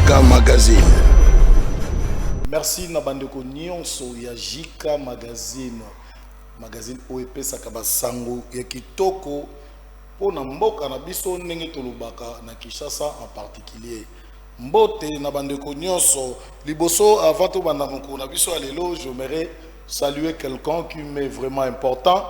JK Magazine. Merci Nabandeko Nyonso ya JK Magazine. Magazine OEP Sakabasango ya kitoko pona mboka na biso ndenge tolobaka na Kinshasa en particulier. Mbote Nabandeko Nyonso liboso avant to bandako na biso alelo, j'aimerais saluer quelqu'un qui m'est vraiment important.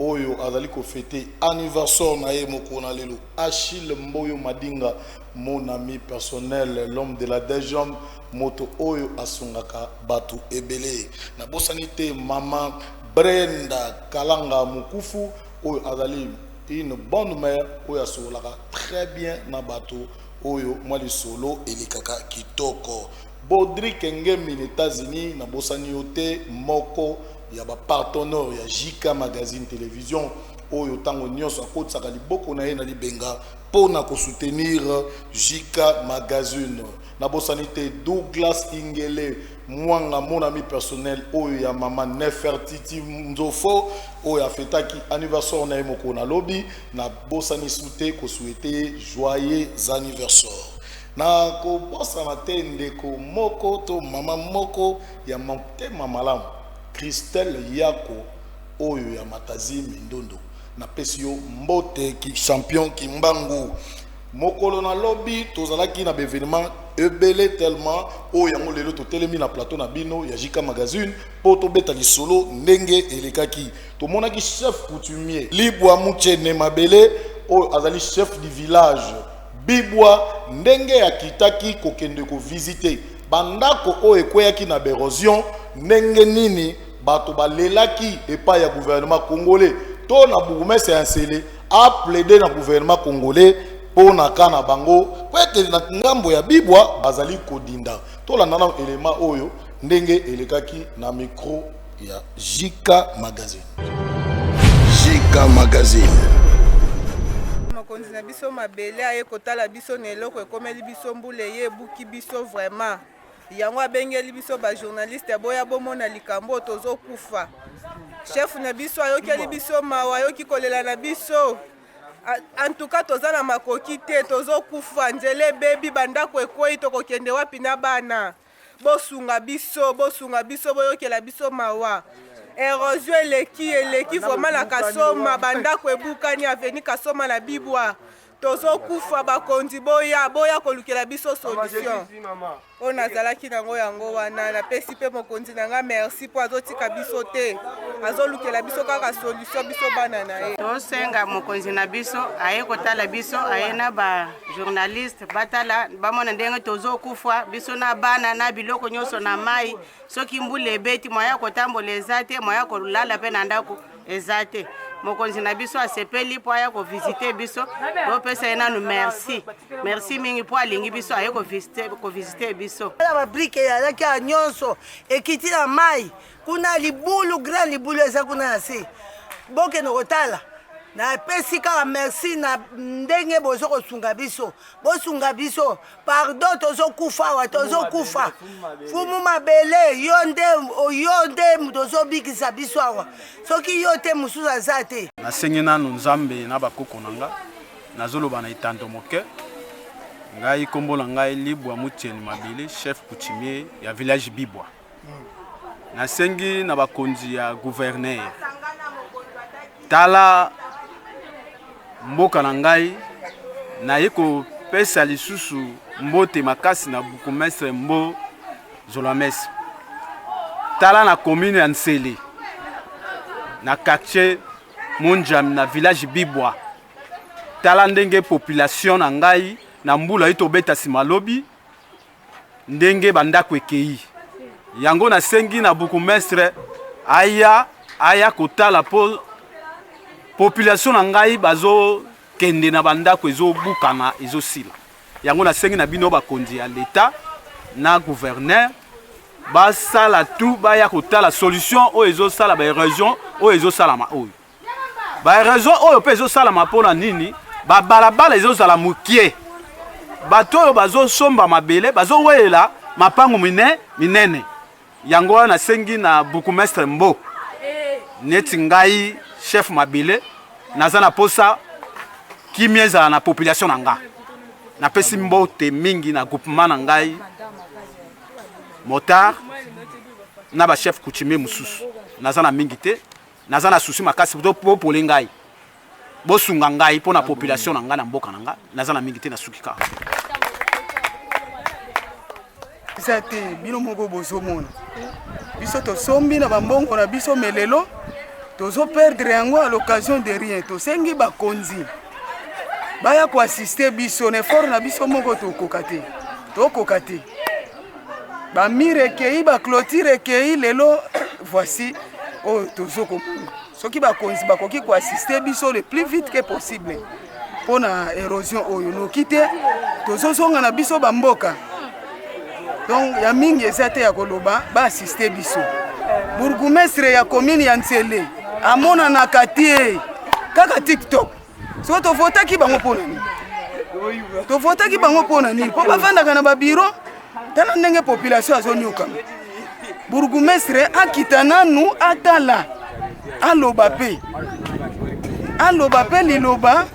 Oyo azali ko fêter anniversaire na ye moko na lelo Achille Mboyo Madinga, mon ami personnel, l'homme de la Dejom moto oyo asungaka batu ebele na bosanité. Maman Brenda Kalanga Mukufu oyo azali une bonne mère oyo asolaka très bien na batu oyo mwali solo elikaka kitoko. Baudric Ngemi les États-Unis na bosani yote moko ya ba partenaire ya JK Magazine Télévision oyo tango nyonso akotsaka liboko na ye na libenga pona ko soutenir JK Magazine. Na bosanité Douglas Ingele mwanga mon ami personnel oyo ya mama Nefertiti Nzofo oyo afetaki anniversaire na ye moko na lobby na bosani souté ko souhaiter joyeux anniversaire. Na ko bosa na te ndeko moko to mama moko ya motema malamu Christelle Yako oyo ya Matazi Mindondo na pesio mbote ki champion Kimbangu mokolo na lobby tozalaki na événement ebele tellement oyo yango lelo to telemi na plateau na bino ya JK Magazine po to beta lisolo ndenge elekaki to monaki chef coutumier Libwa Muchene Mabele oyo azali chef du village Bibwa ndenge ya kitaki kokende ko visiter bandako oyo ekweyaki na berosion ndenge nini bato balelaki epai ya gouvernement congolais to na bourgmestre ya Nsele a plaidé na gouvernement congolais pour na kana bango kwete na ngambo ya Bibwa bazali kodinda to la nana élément oyo ndenge elekaki na micro ya JK Magazine. JK Magazine. Mokonzi na biso mabele aye kotala biso na eloko ekomeli biso mbule ye buki biso vraiment yango abengeli biso ba journaliste boya bomona likambo tozo kufa chef na biso ayokeli biso mawa ayoki kolela na biso en tout cas toza na makoki te tozo kufa nzele bebi bandako ekoi tokokende wapi na bana bosunga biso boyokela biso mawa érosion eleki vraiment la Kasoma bandako ebukani aveni Kasoma na Bibwa tozo kufa bakonzi boya kolukela biso solution on azalaki nango yango wana na pesi pe mokonzi nanga merci po azotika biso te azolukela biso kaka solution biso bana na ye tosenga mokonzi na biso aye kotala biso aye na ba journaliste batala bamona ndenge tozo kufa biso na bana na biloko nyonso na mai soki mbule ebeti moya kotambola ezate moya kolala pe na ndako ezate mokonzi na biso asepeli po aya ko visiter biso po pesa ena no merci mingi po alingi biso aye ko visiter biso ba brique ya laki a nyonso ekiti na mai kuna libulu grand libulu eza kuna na se boke no kotala na pesi kaka merci na ndenge bozo kosunga bosunga biso pardon tozo kufa fumu mabele yonde tozo bikisa biso awa soki yote mususu azate nasengi nanu nzambe na bakoko nanga nazoloba na itando moke ngai kombola ngai Libwa Muchene Mabele chef coutumier ya village Bibwa nasengi na bakonzi ya gouverneur tala mboka na ngai na yeko pesa lisusu mbote makasi na bourgmestre Mbo Zolames tala na commune ya Nsele na quartier Monjam na village Bibwa tala ndenge population na ngai na mbula ito beta simalobi ndenge bandako ekei yango na sengi na bourgmestre aya kotala po population na ngai bazo kende na bandako ezo bukana ezo sila yango na sengi na bino bakonzi ya l'État na gouverneur basala tout baya kotala solution o ezo sala ba région o ezo sala ma oyo ba région oyo pe ezo sala ma pona nini ba balabala ezo sala mukie bato oyo bazo somba mabele bazo welela mapango minene yango na sengi na bourgmestre Mbo neti ngai chef Mabele naza na posa kimyeza na population nanga napesi mbote mingi na groupement na ngai motard na ba chef coutumier mususu naza na mingi te naza na souci makasi po pole ngai bosunga ngai po na population na ngai na mboka na ngai naza na mingi te na suki ka te bino moko bozomona biso tosombi na bambongo na biso melelo tozo perdre yango à l'occasion de rien tosengi bakonzi baya koassiste biso na effort na biso moko tokoka te bamire ekei baclôture ekei lelo voici oyo tozokomona soki bakonzi bakoki koassiste biso le plus vite que possible mpona érosion oyo noki te tozozonga na biso bamboka donc ya mingi eza te ya koloba baassiste biso bourgmestre ya commune ya Ntsele amonanaka te kaka TikTok soki tovotaki bango mpona nini mpo bavandaka na babiro tala ndenge population azonyokama bourgmestre akita nanu atala aloba pe liloba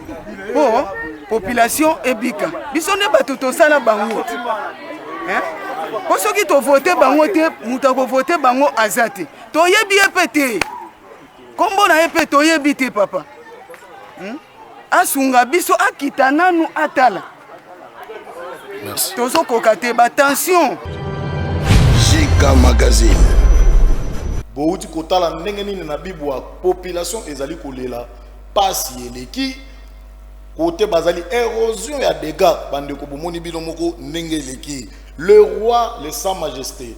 po population ebika biso nde bato tosala bango po soki tovote bango te moto akovote bango aza te toyebi ye mpe te kombo na ye mpe toyebi te papa asunga biso akita nanu atala tozokoka te batension Jika Magazine. bouti kotala ndenge nini na bibwa population ezali kolela pasi eleki côté bazali érosion ya dégâts bande ko bomoni bino moko ndenge eleki le roi le sans majesté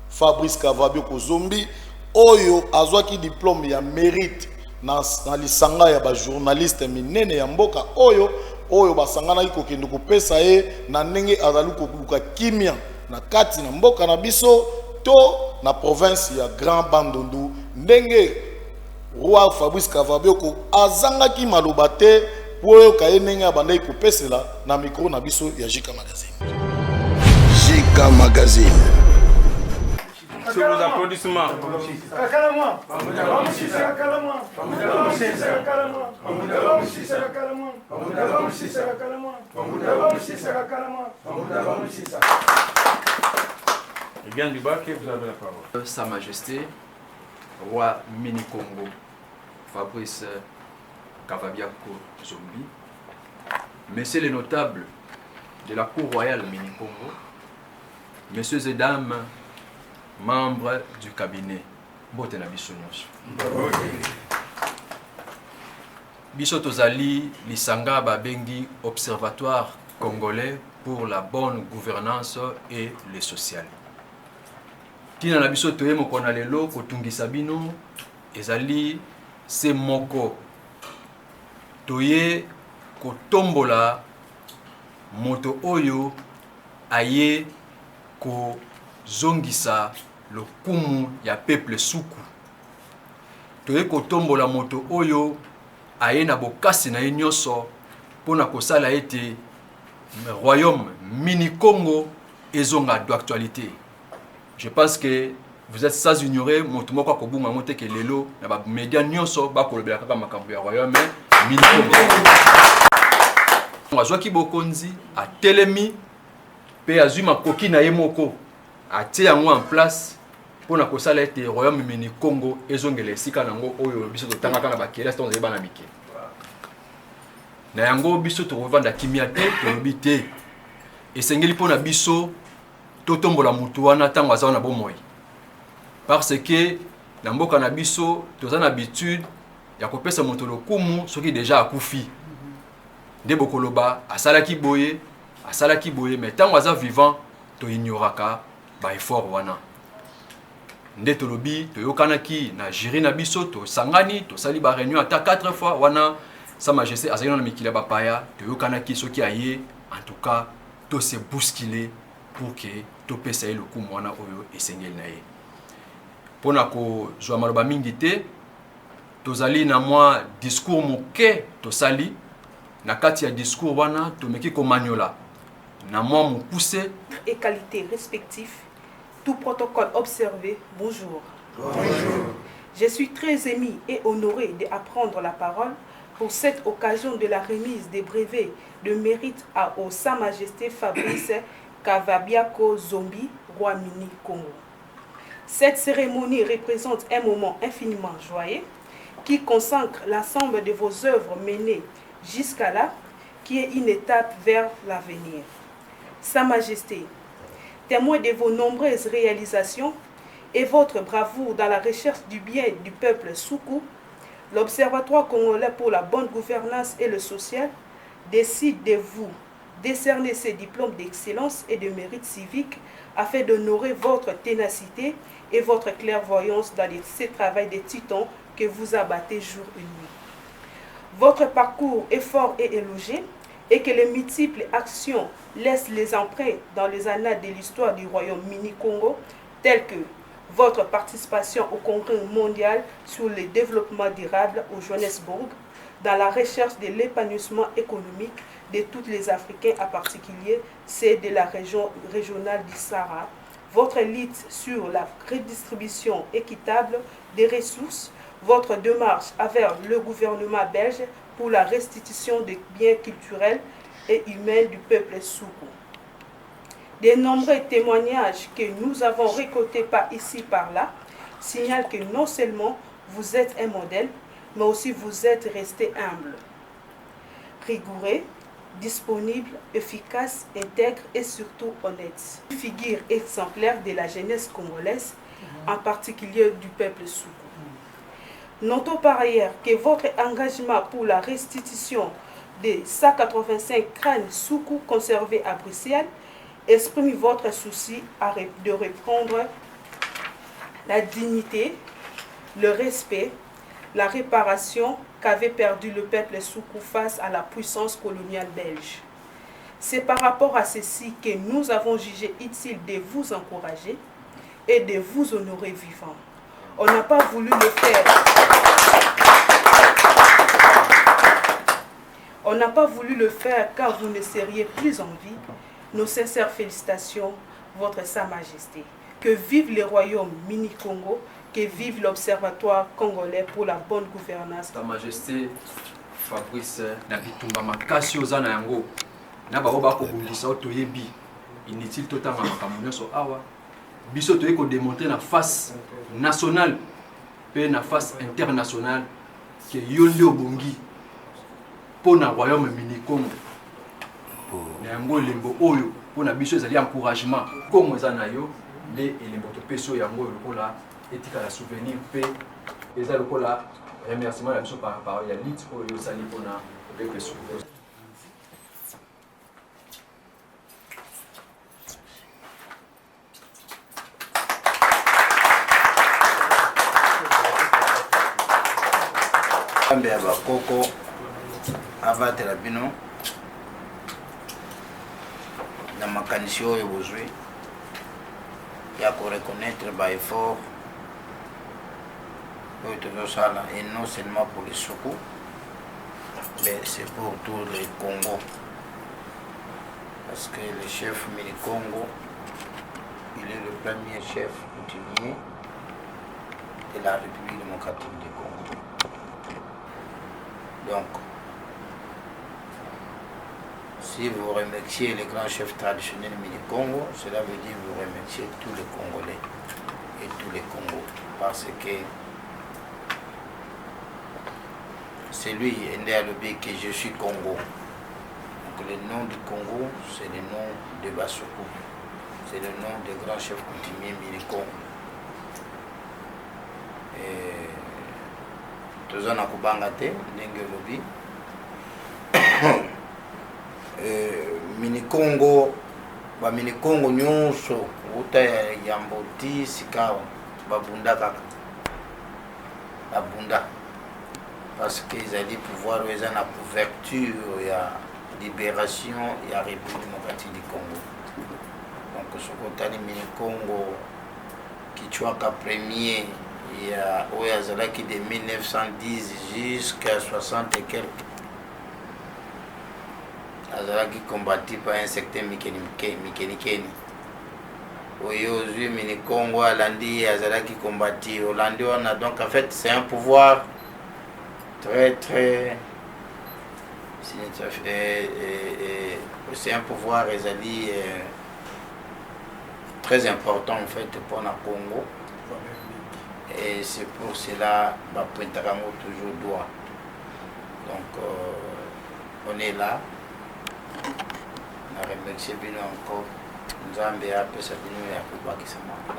Fabrice Kavabio Kozombi oyo azwaki diplôme ya mérite na lisanga ya ba journaliste minene ya mboka oyo basangana ikokende kopesa ye na ndenge azali koluka kimia na kati na mboka na biso to na province ya Grand Bandundu ndenge roi Fabrice Kavabio azangaki maloba te po kaye ndenge abandai kopesela na micro na biso ya Jika Magazine. Jika Magazine. Sur vos applaudissements. Et bien du bas, que vous avez la parole. Sa Majesté, roi Mini Congo, Fabrice Kavabia Kozombi, messieurs les notables de la cour royale Mini Congo, messieurs et dames, membres du cabinet, Botena Bissonyos. Biso Tozali, Lisanga Babengi, Observatoire congolais pour la bonne gouvernance et le social. Tina na biso toye mokona lelo kotungisa bino ezali se moko toye kotombola moto oyo aye ko zongisa lokumu ya peuple suku toye kotombola moto oyo aye na bokasi na ye nyonso pona kosala ete royaume Mini Congo ezonga d'actualité. Je pense que vous êtes sans ignorer moto moko akobunga mote ke lelo na ba média nyonso ba kolobela kaka makambo ya royaume Mini Congo. Azwaki bokonzi a telemi pe azwi makoki na ye moko atie yango en place pona kosala ete royaume Mini Congo ezongela esika nango oyo biso totangaka na bakela sto nzeba na mike. Na yango biso tokovanda kimia te tolobi te esengeli pona biso totombola mutu wana tango aza na bomoi parce que na mboka na biso toza na habitude ya kopesa moto lokumu soki deja akufi nde bokoloba asalaki boye mais tango aza vivant to ignoraka ba effort wana nde tolobi toyokanaki na jury na biso tosangani tosali ba réunion ata 4 fois wana Sa Majesté azali na mikila bapaya toyokanaki soki aye en tout cas to se bousculer pour que to pesa le coup mwana oyo esengeli na ye pona ko zwa maloba mingi te tozali na mwa discours moke tosali na kati ya discours wana tomeki ko maniola na mwa mokuse et qualité respectifs tout protocole observé. Bonjour. Bonjour. Je suis très ému et honoré d'apprendre la parole pour cette occasion de la remise des brevets de mérite au Sa Majesté Fabrice Kavabiako Zombi, roi Mini Congo. Cette cérémonie représente un moment infiniment joyeux qui consacre l'ensemble de vos œuvres menées jusqu'à là, qui est une étape vers l'avenir. Sa Majesté, témoin de vos nombreuses réalisations et votre bravoure dans la recherche du bien du peuple Soukou, l'Observatoire congolais pour la bonne gouvernance et le social décide de vous décerner ces diplômes d'excellence et de mérite civique afin d'honorer votre ténacité et votre clairvoyance dans ce travail de titan que vous abattez jour et nuit. Votre parcours est fort et élogié et que les multiples actions laissent les empreintes dans les annales de l'histoire du royaume Mini-Congo, telles que votre participation au congrès mondial sur le développement durable au Johannesburg, dans la recherche de l'épanouissement économique de tous les Africains, en particulier ceux de la région régionale du Sahara, votre lutte sur la redistribution équitable des ressources, votre démarche avec le gouvernement belge pour la restitution des biens culturels et humains du peuple Soukou. De nombreux témoignages que nous avons récoltés par ici, par là, signalent que non seulement vous êtes un modèle, mais aussi vous êtes resté humble, rigoureux, disponible, efficace, intègre et surtout honnête. Une figure exemplaire de la jeunesse congolaise, en particulier du peuple Soukou. Notons par ailleurs que votre engagement pour la restitution des 185 crânes Soukou conservés à Bruxelles exprime votre souci de reprendre la dignité, le respect, la réparation qu'avait perdu le peuple Soukou face à la puissance coloniale belge. C'est par rapport à ceci que nous avons jugé utile de vous encourager et de vous honorer vivant. On n'a pas voulu le faire. On n'a pas voulu le faire car vous ne seriez plus en vie. Nos sincères félicitations, votre Sa Majesté. Que vive le royaume Mini-Congo, que vive l'Observatoire congolais pour la bonne gouvernance. Sa Majesté Fabrice Nabitumba makasi ozana yango na ba oba ko bulisa otoyebi inutile totanga makambo nyonso awa biso toye ko démontrer na face nationale pe na face internationale que yonde obongi pona royaume Mini-Congo na yango lembo oyo pona biso ezali encouragement comme ezana yo le elembo to peso yango lokola etika la souvenir pe eza lokola remerciement la biso par rapport ya lit oyo sali pona peuple Soukou. Kambe ya bakoko abatela bino na makanisi oyo bozwi ya koreconnaître ba effort oyo tozosala et non seulement pour les Soukou mais c'est pour tout le Congo parce que le chef Mini-Congo il est le premier chef coutumier de la République démocratique du Congo. Donc, si vous remerciez les grands chefs traditionnels Mini-Congo, cela veut dire que vous remerciez tous les Congolais et tous les Congos. Parce que c'est lui, Ndé que je suis Congo. Donc le nom du Congo, c'est le nom de Bassoukou. C'est le nom des grands chefs coutumiers Mini-Congo. Toza na kubanga te ndenge lobi Mini-Congo ba Mini-Congo nyonso uta ya mboti sikawa babunda kaka babunda parce que ils allaient pouvoir eza na couverture ya libération ya République démocratique du Congo. Donc ce côté Mini-Congo qui chouaka premier il y a Oyazalaki de 1910 jusqu'à 60 et quelques. Azalaki combattu par un secteur Mikenikeni. Aujourd'hui, Mini-Congo, Alandi, Azalaki combattu. Hollandi, on a donc en fait, c'est un pouvoir très très c'est un pouvoir très important en fait pour le Congo. Et c'est pour cela que Pointarango toujours doit. Donc on est là. On a remercié encore. Nous avons fait ça à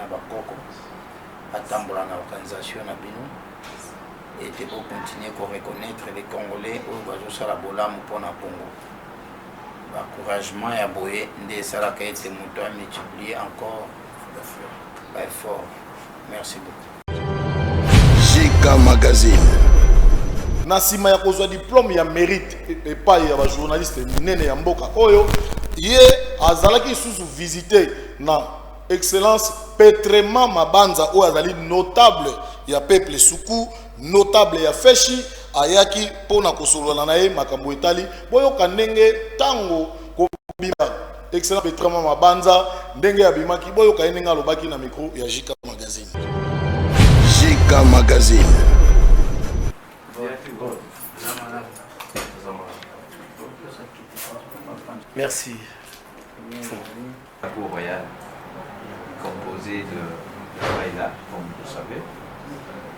l'organisation. Et pour continuer à reconnaître les Congolais au Bolam pour le Congo. L'encouragement et aboyer des salariés et des moutons multiplier encore l'effort. Merci beaucoup. Jika Magazine. Na nsima ya kozwa diplôme ya mérite epai ya bajournaliste minene ya mboka oyo ye azalaki lisusu visite na excellence Petrema Mabanza oyo azali notable ya peuple suku, notable ya feshi ayaki pona kosolola na ye makambo etali boyoka ndenge tango kobima excellent Petrema Mabanza ndenge ya bimaki boyoka ye ndenge alobaki na micro ya Jika Magazine. Jika Magazine. Merci. La Cour royale, composée de Raïla, comme vous le savez,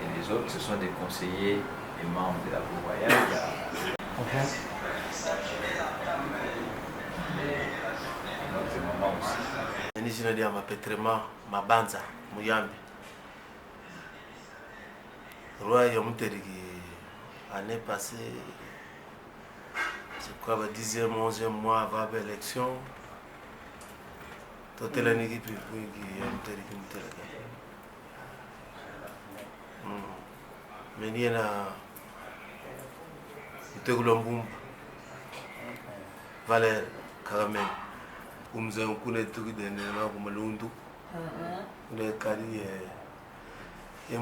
et les autres, ce sont des conseillers et membres de la Cour royale. Notre maman aussi. Nijina ma Petrema Mabanza Muyambi. Roi Yomuterigi, année passée, c'est quoi, le 10e, 11e mois avant l'élection. Tout est là, qui mais il y a un Valère Caramel, comme nous avons connu tout le monde, comme Lundu, on est carré et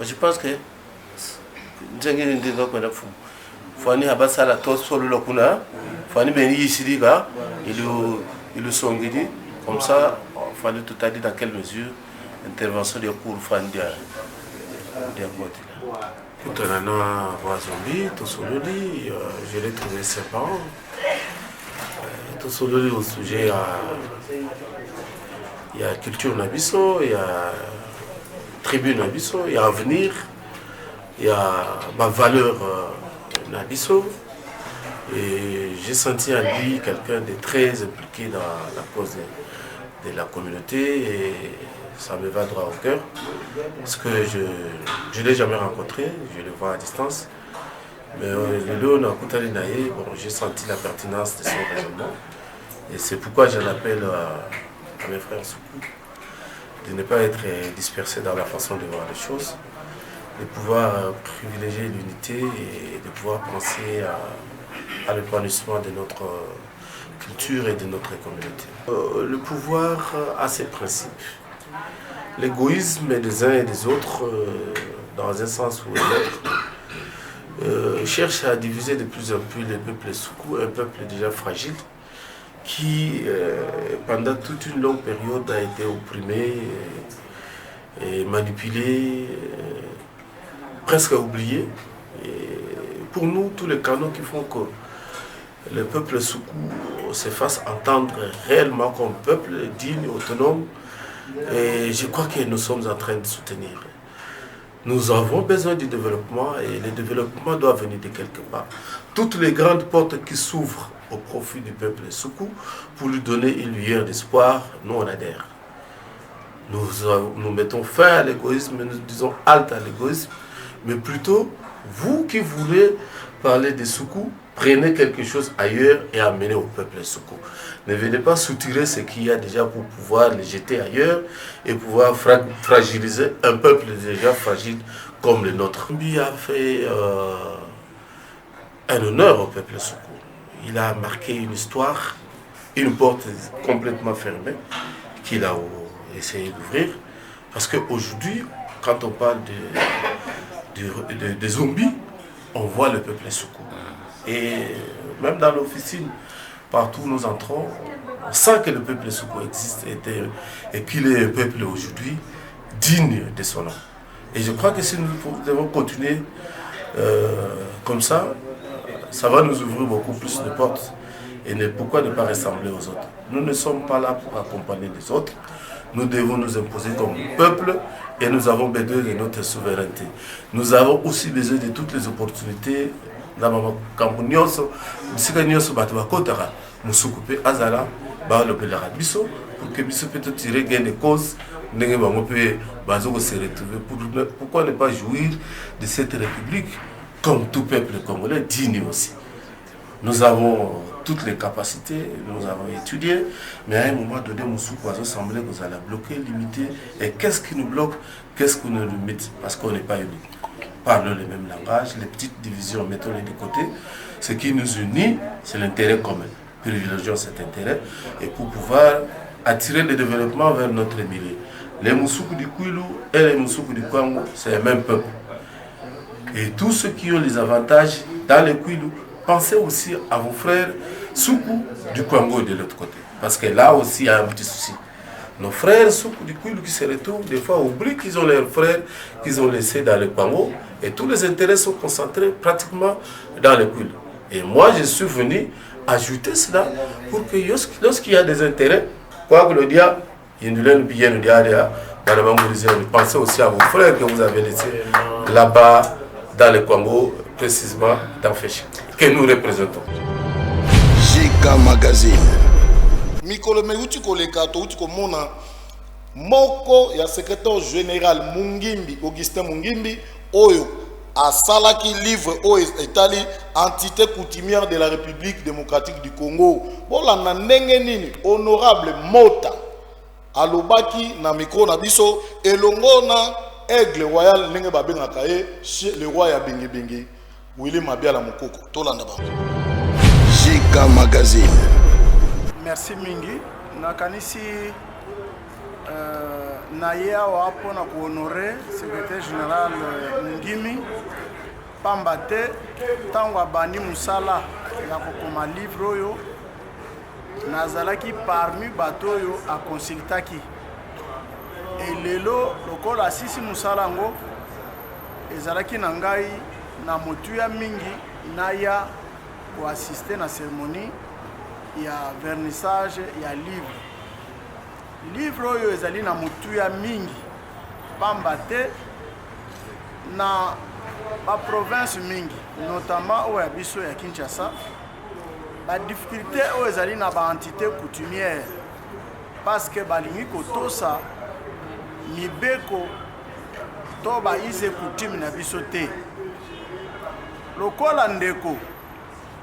je pense que comme ça, il fallait tout à dire dans quelle mesure intervention de cours Fandia tout un an à Zombie, tout Sololi, je l'ai trouvé sympa. Tout Sololi au sujet, il y a culture Nabiso, il y a tribune Nabiso, il y a avenir, il y a ma valeur Nabiso. Et j'ai senti en lui quelqu'un de très impliqué dans la cause de la communauté et ça me va droit au cœur parce que je ne l'ai jamais rencontré, je le vois à distance. Mais j'ai senti la pertinence de son raisonnement et c'est pourquoi j'en appelle à mes frères Soukou de ne pas être dispersés dans la façon de voir les choses, de pouvoir privilégier l'unité et de pouvoir penser à l'épanouissement de notre culture et de notre communauté. Le pouvoir a ses principes. L'égoïsme des uns et des autres, dans un sens ou l'autre, cherche à diviser de plus en plus le peuple Soukou, un peuple déjà fragile, qui pendant toute une longue période a été opprimé et manipulé, presque oublié. Et pour nous, tous les canaux qui font que le peuple Soukou se fasse entendre réellement comme peuple digne, autonome, et je crois que nous sommes en train de soutenir. Nous avons besoin du développement et le développement doit venir de quelque part. Toutes les grandes portes qui s'ouvrent au profit du peuple Soukou pour lui donner une lueur d'espoir, nous on adhère. Nous mettons fin à l'égoïsme, nous disons halte à l'égoïsme, mais plutôt, vous qui voulez parler des Soukou, prenez quelque chose ailleurs et amenez au peuple Soukou. Ne venez pas soutirer ce qu'il y a déjà pour pouvoir le jeter ailleurs et pouvoir fragiliser un peuple déjà fragile comme le nôtre. Il a fait un honneur au peuple Soukou. Il a marqué une histoire, une porte complètement fermée qu'il a essayé d'ouvrir. Parce qu'aujourd'hui, quand on parle des zombies, on voit le peuple Soukou. Et même dans l'officine, partout où nous entrons, on sent que le peuple Soukou existe et qu'il est un peuple aujourd'hui digne de son nom. Et je crois que si nous devons continuer comme ça va nous ouvrir beaucoup plus de portes. Et pourquoi ne pas ressembler aux autres? Nous ne sommes pas là pour accompagner les autres. Nous devons nous imposer comme peuple et nous avons besoin de notre souveraineté. Nous avons aussi besoin de toutes les opportunités. Pour que Bisso peut tirer gain de cause, pourquoi ne pas jouir de cette république comme tout peuple congolais digne aussi? Nous avons toutes les capacités, nous avons étudié, mais à un moment donné, Moussoukou a semblé que vous allez bloquer, limiter. Et qu'est-ce qui nous bloque? Qu'est-ce qui nous limite? Parce qu'on n'est pas unis. Parlons le même langage, les petites divisions, mettons-les de côté. Ce qui nous unit, c'est l'intérêt commun. Privilégions cet intérêt et pour pouvoir attirer le développement vers notre milieu. Les Moussoukou du Kwilu et les Moussoukou du Kwango, c'est le même peuple. Et tous ceux qui ont les avantages dans le Kwilu, pensez aussi à vos frères Soukou du Kwango de l'autre côté. Parce que là aussi, il y a un petit souci. Nos frères Soukou du Kwilu qui se retrouvent, des fois, oublient qu'ils ont leurs frères qu'ils ont laissés dans le Kwango. Et tous les intérêts sont concentrés pratiquement dans le Kwilu. Et moi, je suis venu ajouter cela pour que lorsqu'il y a des intérêts, quoi que le diable, pensez aussi à vos frères que vous avez laissés là-bas dans le Congo, précisément dans Féchi, que nous représentons. Jika Magazine. Mikolo meuti koleka to uti komona moko ya secrétaire général Mungimbi Augustin Mungimbi oyo asalaki livre oyo etali entité coutumière de la République démocratique du Congo. Bolanda ndenge nini honorable Mota alobaki na micro na biso elongo na aigle royal ndenge babengaka ye le roi ya bengebenge Willy Mabiala Mokoko tolanda bango. Jika Magazine. Merci mingi nakanisi na ye awa mpona kohonore secrétaire général Mungimi pamba te ntango abandi mosala ya kokoma livre oyo nazalaki parmi bato oyo akonsultaki elelo lokola asisi mosala yango ezalaki na ngai na motuya mingi naya koasiste na cérémonie ya vernissage ya livre oyo ezali na motuya mingi pamba te na baprovince mingi notamment oyo ya biso ya Kinshasa badifficulté oyo ezali na baentité coutumière parce que balingi kotosa mibeko to baise coutume na biso te lokola ndeko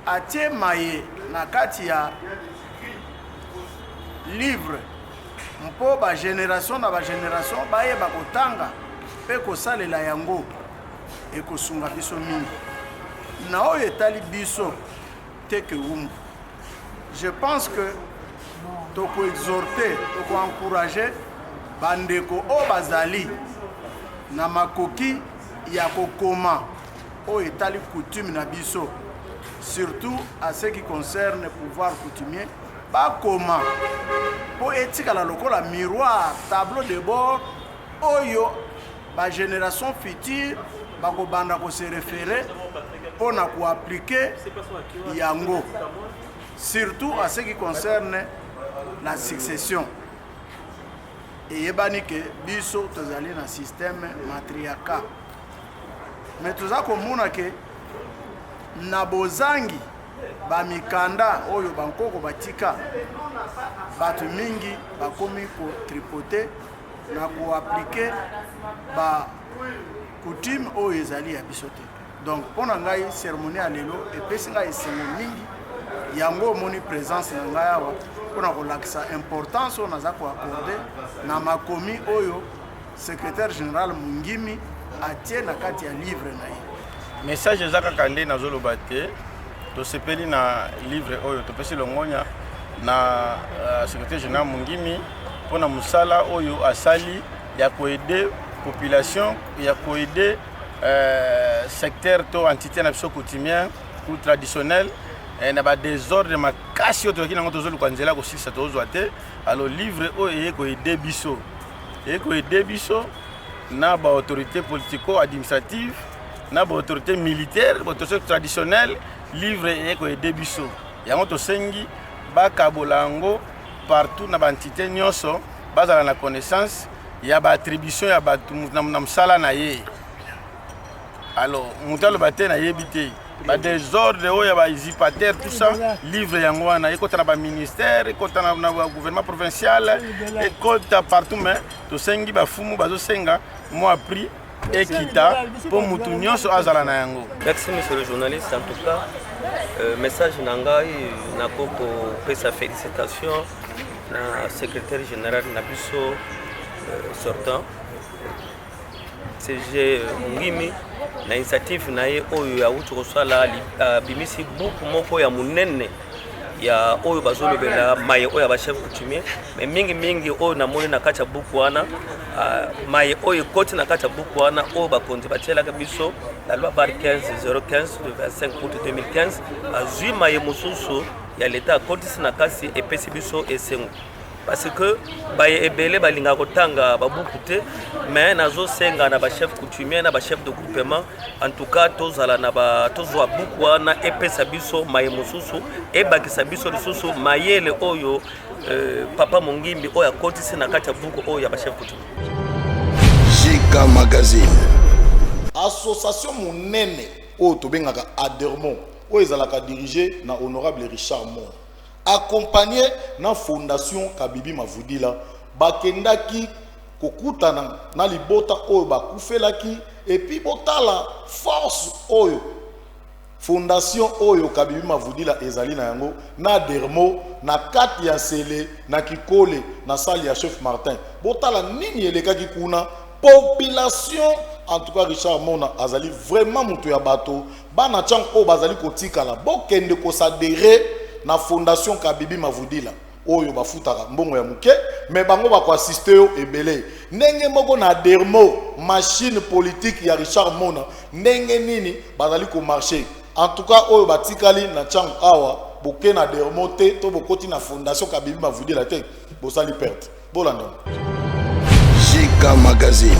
atie maye na kati ya livre mpo bagénération na bagénération bayeba kotanga mpe kosalela yango ekosunga biso mingi na oyo etali biso teke wumbu. Je pense que toko exhorter, toko encourager bandeko o bazali na makoki ya kokoma o etali coutume na biso, surtout à ce qui concerne le pouvoir coutumier bakoma po etikala lokola miroir tableau de bord oyo ba génération future bakobanda ko se référer pour appliquer yango, surtout à ce qui concerne la succession. Et yebani ke biso tozali na système matriarcat. Mais toza komona ke na bozangi ba mikanda oyo bankoko batika batu mingi bakomi ko tripoter na ko appliquer ba coutume oyo ezali ya biso te. Donc pour ngai cérémonie à lelo et pesi ngai esengo mingi yango moni présence na ngai awa pona kolakisa importance on aza ko accorder na makomi oyo secrétaire général Mungimi atie na kati ya livre na ye. Message ezaka kande na zoloba te to sepeli na livre oyo to pesi longonya na secrétaire général Mungimi pona musala oyo asali ya ko aider population ya ko aider secteur to entité na biso coutumier ou traditionnel na ba désordre makasi oto kina ngoto zolu kwanzela ko sisa to zoate alors livre o eko aider biso na ba autorité politico administrative na ba autorité militaire ba autorité traditionnelle livre eko aider biso yango to sengi ba kabolango partout na ba entité nyonso bazala na connaissance ya ba attribution ya ba na msala na ye alors mutalo bate na yebite ba désordre oya ba usurpateur tout ça livre yango wana ekota na ba ministère ekota na gouvernement provincial ekota partout mais to sengi ba fumu bazo senga mo appris ekita pour mutu nyonso azala na yango. Merci monsieur le journaliste, en tout cas message nangai na koko pesa félicitations na secrétaire général na biso sortant CG Mungimi na initiative na ye oyo ya utu kosala bimisi buku moko ya munene ya oyo bazolobela maye oyo ba chef coutumier mais mingi oyo na moni na kacha buku wana maye oyo koti na kacha buku wana oyo bakonzi batiela biso la loi bar 15/015 du 25 août 2015 azui maye mususu ya l'état koti na kasi epesi biso esengo parce que baye ebele balinga kotanga babukute mais nazo senga na ba chef coutumier na ba chef de groupement en tout cas tozala na ba tozwa bukwa na epesa biso maye mususu ebakisa biso lisusu mayele oyo papa Mungimbi oyo akotisi na kati ya buku oyo ya ba chef coutumier. JK Magazine association monene oyo tobengaka Adermo oyo ezalaka dirigé na honorable Richard Mon accompagné na fondation Kabibi Mavudila bakendaki kokutana na libota oyo bakufelaki et puis botala force oyo fondation oyo Kabibi Mavudila ezali na yango na Dermo na kati ya sele na Kikole na sali ya chef Martin botala nini elekaki kuna population en tout cas Richard Mona azali vraiment mutu ya bato bana chang oyo bazali kotikala bokende ko s'adhérer na fondation Kabibi Mavudila oyo bafutaka mbongo ya muke mais bango bako assister yo ebele ndenge moko na Dermo machine politique ya Richard Mona ndenge nini bazali ko marcher en tout cas oyo batikali na chang awa boke na Dermo te to bokoti na fondation Kabibi Mavudila te bosali perte bolanda. JK Magazine.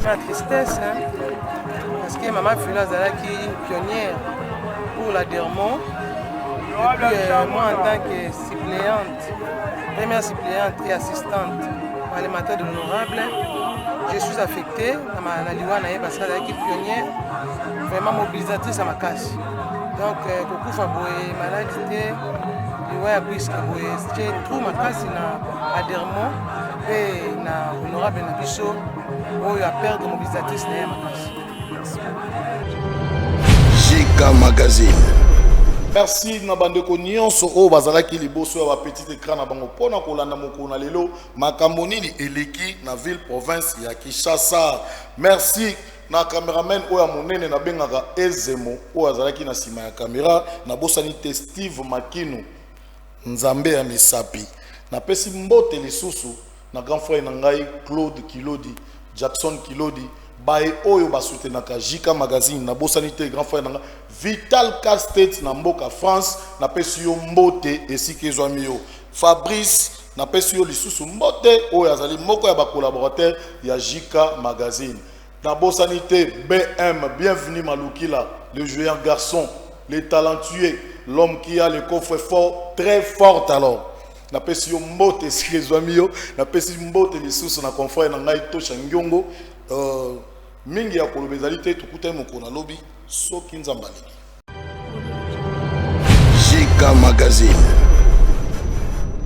Ma tristesse parce que maman Fula Zalaki une pionnière pour la Dermo. Et puis moi en tant que suppléante, première suppléante et assistante parlementaire de l'honorable, je suis affectée dans la Liwana parce qu'elle est pionnière, vraiment mobilisatrice à ma casse. Donc beaucoup Faboé maladie, Liwa puisque j'ai tout ma casse na Adermo et na honorable na biso où il a perdu mobilisatrice na ma casse. JK Magazine. Merci na bandeko nyonso o bazalaki liboso ya ba petit écran na bango pona kolanda mokona lelo makambo nini eleki na ville province ya Kinshasa. Merci na cameraman oya monene na bengaka Ezemo o azalaki na sima ya caméra na bosani te Steve Makinu Nzambe ya Misapi na pesi mbote lisusu na grand frère na ngai Claude Kilodi Jackson Kilodi bae oyo basutenaka JK Magazine na bosanité grand frère nanga Vital Castet na mboka France na pesi yo mbote esika ezwami yo Fabrice na pesi yo lisusu mbote oyo azali moko ya ba collaborateur ya JK Magazine na bosanité BM bienvenue Malukila le joueur garçon le talentueux l'homme qui a le coffre fort très fort alors na pesi yo mbote esika ezwami yo na pesi mbote lisusu na confrère na ngai Tosha Ngiongo mingi ya kolobezali te tukuta mokona lobi soki nzambali. JK Magazine.